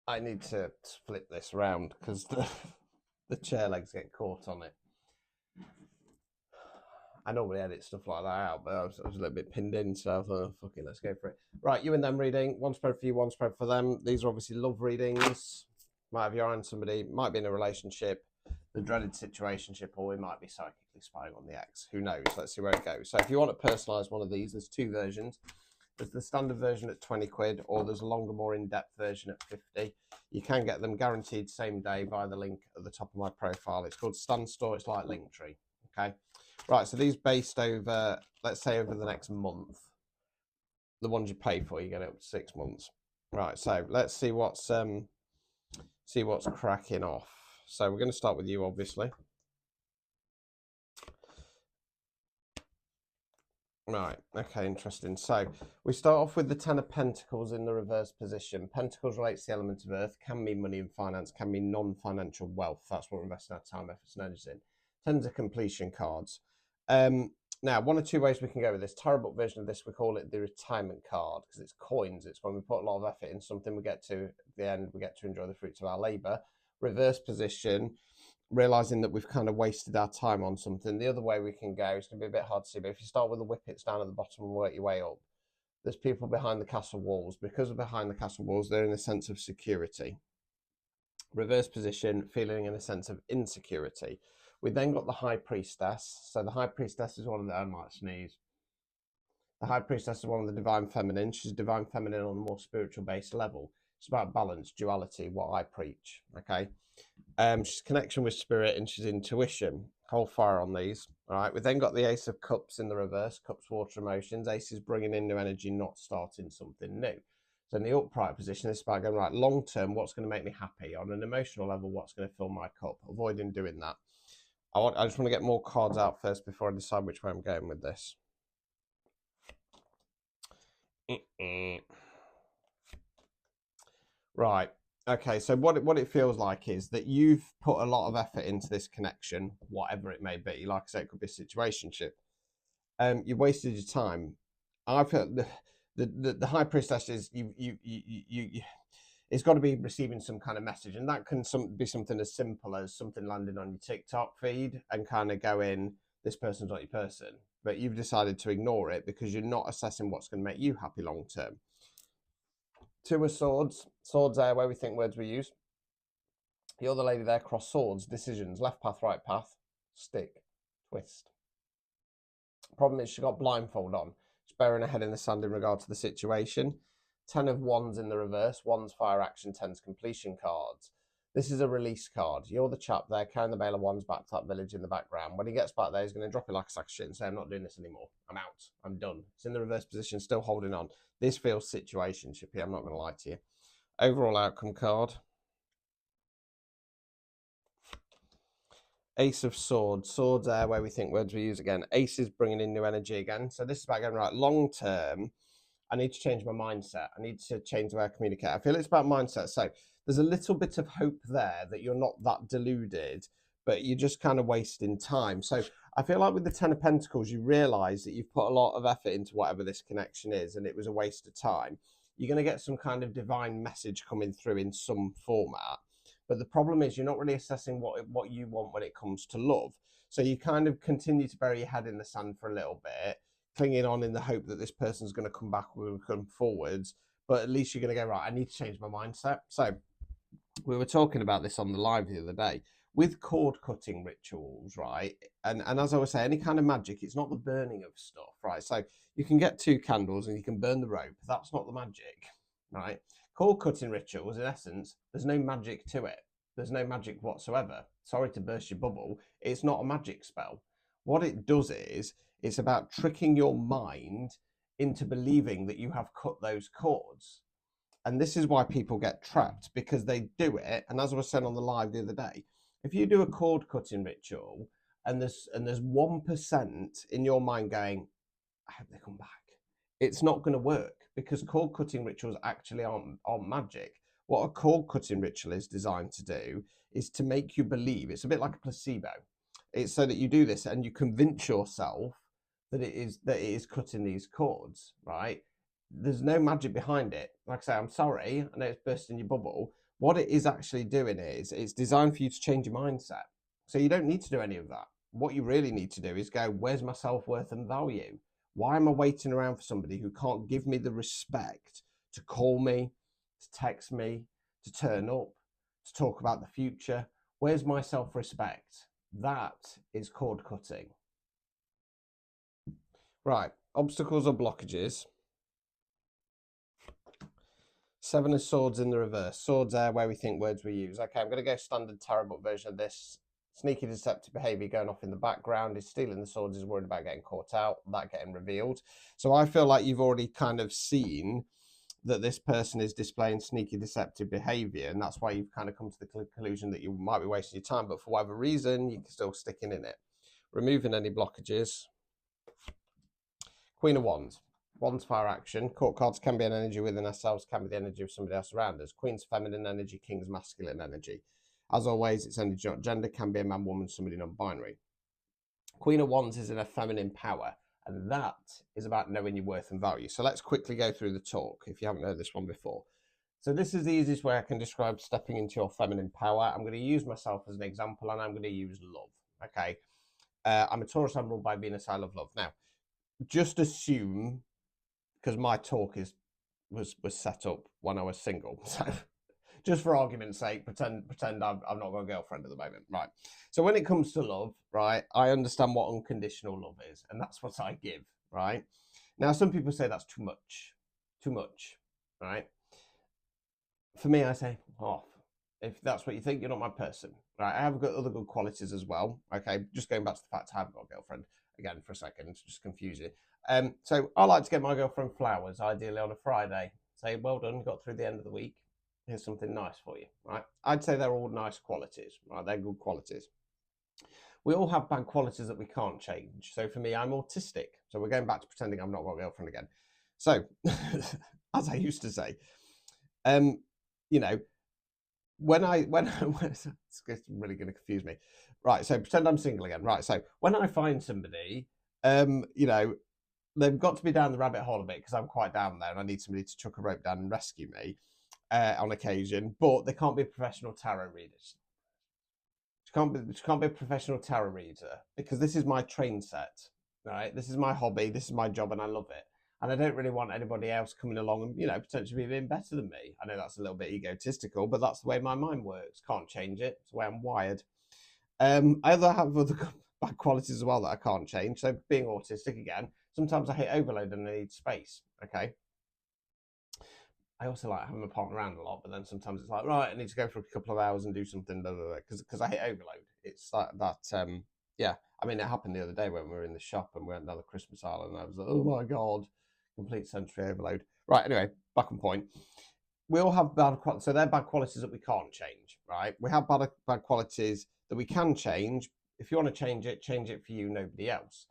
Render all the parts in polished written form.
I need to flip this round because the chair legs get caught on it. I normally edit stuff like that out, but I was a little bit pinned in, so I thought, oh, fuck it, let's go for it. Right, you and them reading. One spread for you, one spread for them. These are obviously love readings. Might have your eye on somebody, might be in a relationship, the dreaded situationship, or we might be psychically spying on the ex. Who knows? Let's see where it goes. So if you want to personalise one of these, there's two versions. There's the standard version at 20 quid, or there's a longer, more in-depth version at 50. You can get them guaranteed same day via the link at the top of my profile. It's called Stan Store. It's like Linktree. Okay. Right, so these based over, let's say over the next month. The ones you pay for, you get it up to 6 months. Right, so let's see what's cracking off. So we're going to start with you, obviously. Right, okay, interesting. So we start off with the Ten of Pentacles in the reverse position. Pentacles relates to the element of earth, can mean money and finance, can mean non-financial wealth. That's what we're investing our time, efforts, and energies in. Tens of completion cards. Now, one or two ways we can go with this. Tarot book version of this, we call it the retirement card because it's coins. It's when we put a lot of effort in something, we get to at the end, we get to enjoy the fruits of our labour. Reverse position, realizing that we've kind of wasted our time on something. The other way we can go, it's going to be a bit hard to see, but if you start with the whippets down at the bottom and work your way up, there's people behind the castle walls. Because of behind the castle walls, they're in a sense of security. Reverse position, feeling in a sense of insecurity. We then got the High Priestess. So the High Priestess is one of the, I might sneeze. The High Priestess is one of the Divine Feminine. She's Divine Feminine on a more spiritual based level. It's about balance, duality, what I preach. Okay. She's connection with spirit and she's intuition. Hold fire on these. All right. We then got the Ace of Cups in the reverse. Cups, water, emotions. Ace is bringing in new energy, not starting something new. So in the upright position, this is about going, right, long term, what's going to make me happy? On an emotional level, what's going to fill my cup? Avoiding doing that. I just want to get more cards out first before I decide which way I'm going with this. Right. Okay, so what it feels like is that you've put a lot of effort into this connection, whatever it may be. Like I say, it could be a situationship. You've wasted your time. I feel the High Priestess is you it's got to be receiving some kind of message, and that can be something as simple as something landing on your TikTok feed and kind of going, this person's not your person, but you've decided to ignore it because you're not assessing what's going to make you happy long term. Two of Swords. Swords there, where we think words we use. The other lady there, cross swords, decisions, left path, right path, stick, twist. Problem is she got blindfold on. She's burying her head in the sand in regard to the situation. 10 of Wands in the reverse. Wands, fire action, 10's completion cards. This is a release card. You're the chap there carrying the Bale of Wands back to that village in the background. When he gets back there, he's going to drop it like a sack of shit and say, I'm not doing this anymore. I'm out. I'm done. It's in the reverse position, still holding on. This feels situationshipy. I'm not going to lie to you. Overall outcome card. Ace of Swords. Swords there, where we think words we use again. Ace is bringing in new energy again. So this is about going, right, long term, I need to change my mindset. I need to change the way I communicate. I feel it's about mindset. So there's a little bit of hope there that you're not that deluded, but you're just kind of wasting time. So I feel like with the Ten of Pentacles, you realize that you've put a lot of effort into whatever this connection is, and it was a waste of time. You're going to get some kind of divine message coming through in some format. But the problem is you're not really assessing what you want when it comes to love. So you kind of continue to bury your head in the sand for a little bit, clinging on in the hope that this person's going to come back and come forwards. But at least you're going to go, right, I need to change my mindset. So we were talking about this on the live the other day. With cord cutting rituals, right? And as I was saying, any kind of magic, it's not the burning of stuff, right? So you can get 2 candles and you can burn the rope. That's not the magic, right? Cord cutting rituals, in essence, there's no magic to it. There's no magic whatsoever. Sorry to burst your bubble. It's not a magic spell. What it does is, it's about tricking your mind into believing that you have cut those cords. And this is why people get trapped, because they do it. And as I was saying on the live the other day, if you do a cord cutting ritual and there's 1% in your mind going, I hope they come back, it's not going to work, because cord cutting rituals actually aren't magic. What a cord cutting ritual is designed to do is to make you believe. It's a bit like a placebo. It's so that you do this and you convince yourself that it is cutting these cords, right? There's no magic behind it. Like I say, I'm sorry, I know it's bursting your bubble. what it is actually doing is it's designed for you to change your mindset. So you don't need to do any of that. What you really need to do is go, where's my self-worth and value? Why am I waiting around for somebody who can't give me the respect to call me, to text me, to turn up, to talk about the future? Where's my self-respect? That is cord cutting. Right, obstacles or blockages. 7 of Swords in the reverse. Swords are where we think words we use. Okay, I'm going to go standard tarot book version of this. Sneaky, deceptive behaviour going off in the background. Is stealing the swords, is worried about getting caught out, that getting revealed. So I feel like you've already kind of seen that this person is displaying sneaky, deceptive behaviour, and that's why you've kind of come to the conclusion that you might be wasting your time, but for whatever reason, you're still sticking in it. Removing any blockages. Queen of Wands. Wands fire action. Court cards can be an energy within ourselves, can be the energy of somebody else around us. Queen's feminine energy, King's masculine energy. As always, it's energy not gender, can be a man, woman, somebody non-binary. Queen of Wands is in a feminine power, and that is about knowing your worth and value. So let's quickly go through the talk if you haven't heard this one before. So this is the easiest way I can describe stepping into your feminine power. I'm going to use myself as an example, and I'm going to use love. Okay. I'm a Taurus, I'm ruled by Venus, I love love. Now, just assume, because my talk was set up when I was single, so just for argument's sake, pretend I've not got a girlfriend at the moment, right? So when it comes to love, right, I understand what unconditional love is, and that's what I give, right? Now, some people say that's too much, right? For me, I say, oh, if that's what you think, you're not my person, right? I have got other good qualities as well, okay? Just going back to the fact I haven't got a girlfriend again for a second, to just confuse you. So I like to get my girlfriend flowers, ideally on a Friday. Say, well done, got through the end of the week. Here's something nice for you, right? I'd say they're all nice qualities, right? They're good qualities. We all have bad qualities that we can't change. So for me, I'm autistic. So we're going back to pretending I'm not got a girlfriend again. So, as I used to say, you know, when it's really going to confuse me. Right, so pretend I'm single again. Right, so when I find somebody, you know, they've got to be down the rabbit hole a bit because I'm quite down there and I need somebody to chuck a rope down and rescue me on occasion, but they can't be professional tarot readers. She can't be a professional tarot reader because this is my train set, right? This is my hobby, this is my job, and I love it. And I don't really want anybody else coming along and, you know, potentially being better than me. I know that's a little bit egotistical, but that's the way my mind works. Can't change it. It's the way I'm wired. I have other bad qualities as well that I can't change. So being autistic again, sometimes I hit overload and I need space. Okay. I also like having my partner around a lot, but then sometimes it's like, right, I need to go for a couple of hours and do something, because I hit overload. It's like that. Yeah, I mean, it happened the other day when we were in the shop and we went down the Christmas aisle, and I was like, oh my god, complete sensory overload. Right, anyway, back on point. We all have bad qualities, so they're bad qualities that we can't change, right? We have bad qualities that we can change. If you want to change it for you, nobody else.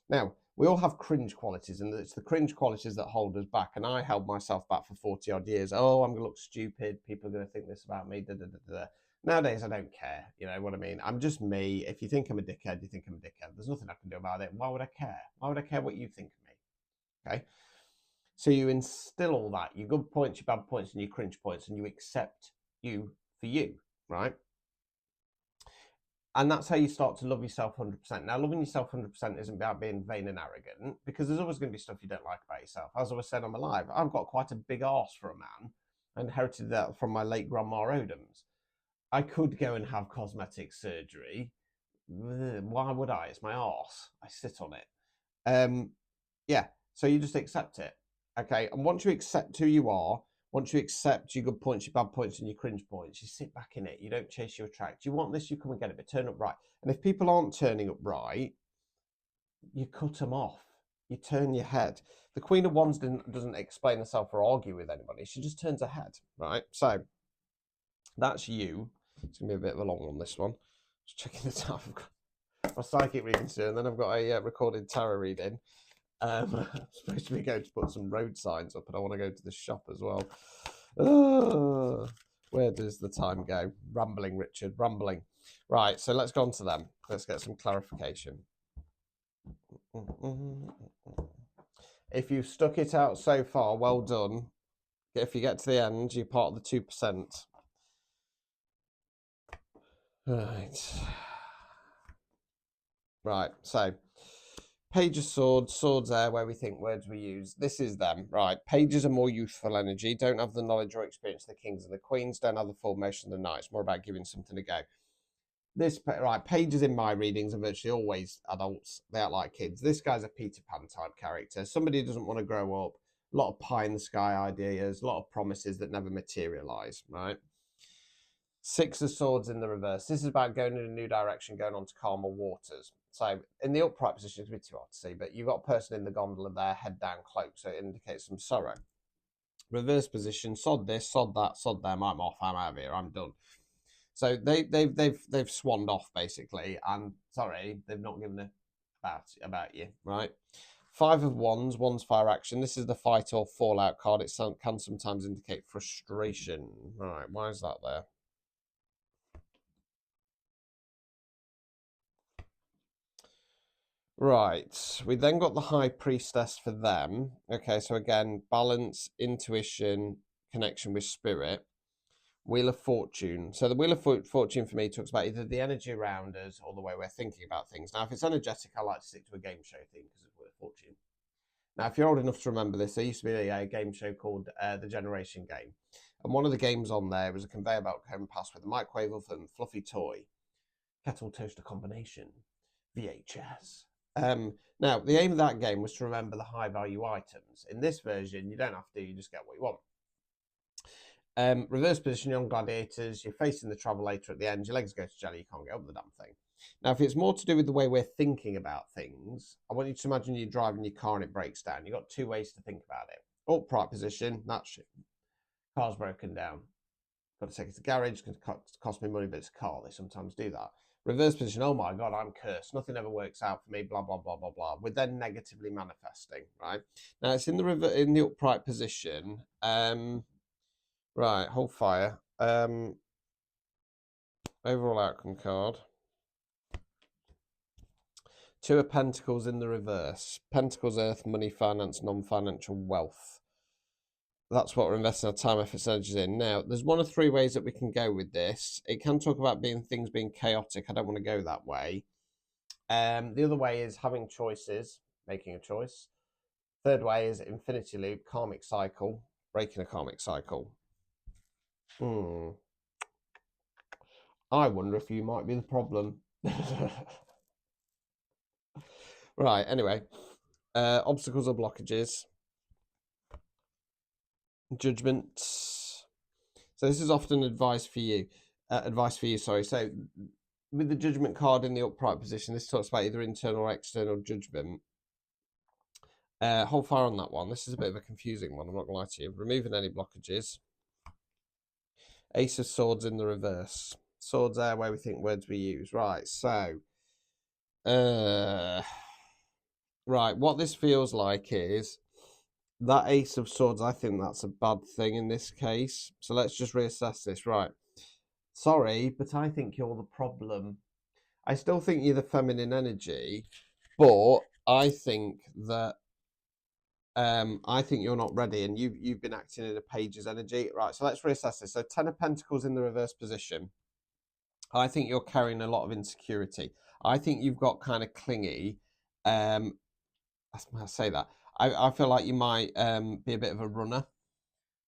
Now, we all have cringe qualities, and it's the cringe qualities that hold us back. And I held myself back for 40 odd years. Oh, I'm going to look stupid. People are going to think this about me. Da, da, da, da. Nowadays, I don't care. You know what I mean? I'm just me. If you think I'm a dickhead, you think I'm a dickhead. There's nothing I can do about it. Why would I care? Why would I care what you think of me? Okay. So you instill all that, your good points, your bad points, and your cringe points, and you accept you for you, right? And that's how you start to love yourself 100%. Now, loving yourself 100% isn't about being vain and arrogant, because there's always going to be stuff you don't like about yourself. As I was saying on my live, I've got quite a big arse for a man. I inherited that from my late grandma Odams. I could go and have cosmetic surgery. Why would I? It's my arse. I sit on it. Yeah, so you just accept it. Okay, and once you accept who you are, once you accept your good points, your bad points, and your cringe points, you sit back in it. You don't chase your attract. You want this, you come and get it, but turn up right. And if people aren't turning up right, you cut them off. You turn your head. The Queen of Wands doesn't explain herself or argue with anybody. She just turns her head, right? So that's you. It's going to be a bit of a long one, this one. Just checking the time. I've got my psychic reading soon, then I've got a recorded tarot reading. I'm supposed to be going to put some road signs up, and I want to go to the shop as well. Where does the time go? Rambling, Richard, rambling. Right, so let's go on to them. Let's get some clarification. If you've stuck it out so far, well done. If you get to the end, you're part of the 2%. Right, so Page of Swords, Swords there, where we think words we use. This is them, right? Pages are more youthful energy, don't have the knowledge or experience of the kings and the queens, don't have the full motion of the knights, more about giving something a go. This, right, Pages in my readings are virtually always adults. They act like kids. This guy's a Peter Pan type character. Somebody who doesn't want to grow up, a lot of pie in the sky ideas, a lot of promises that never materialize, right? Six of Swords in the reverse. This is about going in a new direction, going on to calmer waters. So in the upright position, it's a bit too hard to see, but you've got a person in the gondola there, head down, cloak, so it indicates some sorrow. Reverse position, sod this, sod that, sod them. I'm off. I'm out of here. I'm done. So they've swanned off basically, and sorry, they've not given a about you, right? Five of Wands, Wands fire action. This is the fight or fallout card. It can sometimes indicate frustration. Right, why is that there? Right, we then got the High Priestess for them. Okay, so again, balance, intuition, connection with spirit. Wheel of Fortune. So the Wheel of Fortune for me talks about either the energy around us or the way we're thinking about things. Now, if it's energetic, I like to stick to a game show theme because it's Wheel of Fortune. Now, if you're old enough to remember this, there used to be a game show called The Generation Game. And one of the games on there was a conveyor belt going past with a microwave oven, fluffy toy, kettle toaster combination, VHS. Now, the aim of that game was to remember the high value items. In this version, you don't have to, you just get what you want. Reverse position, you're on gladiators, you're facing the travelator at the end, your legs go to jelly, you can't get up the damn thing. Now, if it's more to do with the way we're thinking about things, I want you to imagine you're driving your car and it breaks down. You've got two ways to think about it. Upright position, that's shit. Car's broken down. Got to take it to the garage, it's going to cost me money, but it's a car. They sometimes do that. Reverse position, oh my God, I'm cursed. Nothing ever works out for me, blah, blah, blah, blah, blah. We're then negatively manifesting, right? Now, it's in the upright position. Right, hold fire. Overall outcome card. Two of Pentacles in the reverse. Pentacles, earth, money, finance, non-financial wealth. That's what we're investing our time, efforts, energies in. Now, there's one of three ways that we can go with this. It can talk about things being chaotic. I don't want to go that way. The other way is having choices, making a choice. Third way is infinity loop, karmic cycle, breaking a karmic cycle. I wonder if you might be the problem. Right, anyway. Obstacles or blockages. Judgments. So this is often advice for you. Sorry. So with the judgment card in the upright position, this talks about either internal or external judgment. Hold fire on that one. This is a bit of a confusing one, I'm not going to lie to you. Removing any blockages. Ace of Swords in the reverse. Swords there, where we think words we use. Right, so... right, what this feels like is... that Ace of Swords, I think that's a bad thing in this case. So let's just reassess this. Right. Sorry, but I think you're the problem. I still think you're the feminine energy, but I think that I think you're not ready, and you've been acting in a Page's energy. Right, so let's reassess this. So 10 of Pentacles in the reverse position. I think you're carrying a lot of insecurity. I think you've got kind of clingy. I say that. I feel like you might be a bit of a runner.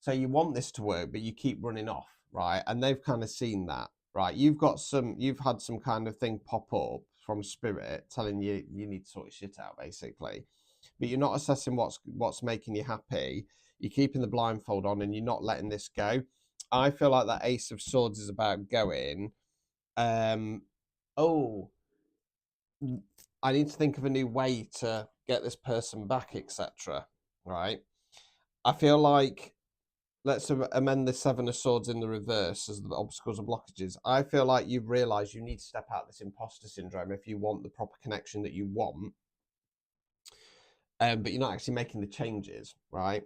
So you want this to work, but you keep running off, right? And they've kind of seen that, right? You've had some kind of thing pop up from spirit telling you you need to sort your shit out, basically. But you're not assessing what's making you happy. You're keeping the blindfold on and you're not letting this go. I feel like that Ace of Swords is about going, oh, I need to think of a new way to get this person back, etc. Right? I feel like, let's amend the Seven of Swords in the reverse as the obstacles and blockages. I feel like you've realised you need to step out of this imposter syndrome if you want the proper connection that you want. But you're not actually making the changes, right?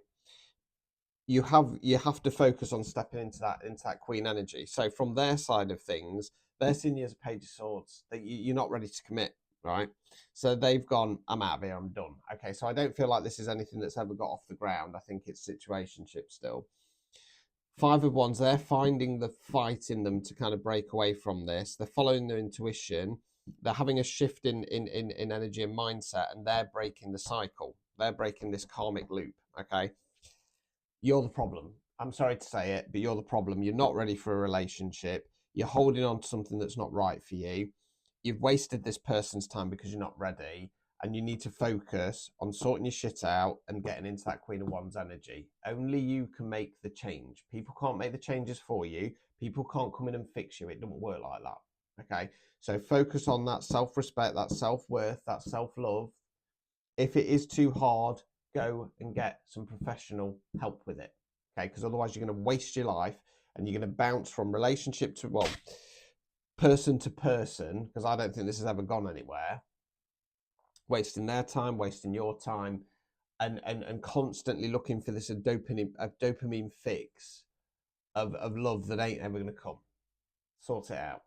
You have to focus on stepping into that Queen energy. So from their side of things, they're seeing you as a Page of Swords. That you're not ready to commit, right? So they've gone, I'm out of here, I'm done. Okay, so I don't feel like this is anything that's ever got off the ground. I think it's situationship still. Five of Wands, they're finding the fight in them to kind of break away from this. They're following their intuition. They're having a shift in energy and mindset, and they're breaking the cycle. They're breaking this karmic loop. Okay. You're the problem. I'm sorry to say it, but you're the problem. You're not ready for a relationship. You're holding on to something that's not right for you. You've wasted this person's time because you're not ready, and you need to focus on sorting your shit out and getting into that Queen of Wands energy. Only you can make the change. People can't make the changes for you. People can't come in and fix you. It doesn't work like that. Okay. So focus on that self-respect, that self-worth, that self-love. If it is too hard, go and get some professional help with it. Okay. Because otherwise you're going to waste your life and you're going to bounce from relationship to, well, person to person, because I don't think this has ever gone anywhere, wasting their time, wasting your time, and constantly looking for this a dopamine fix of love that ain't ever going to come. Sort it out.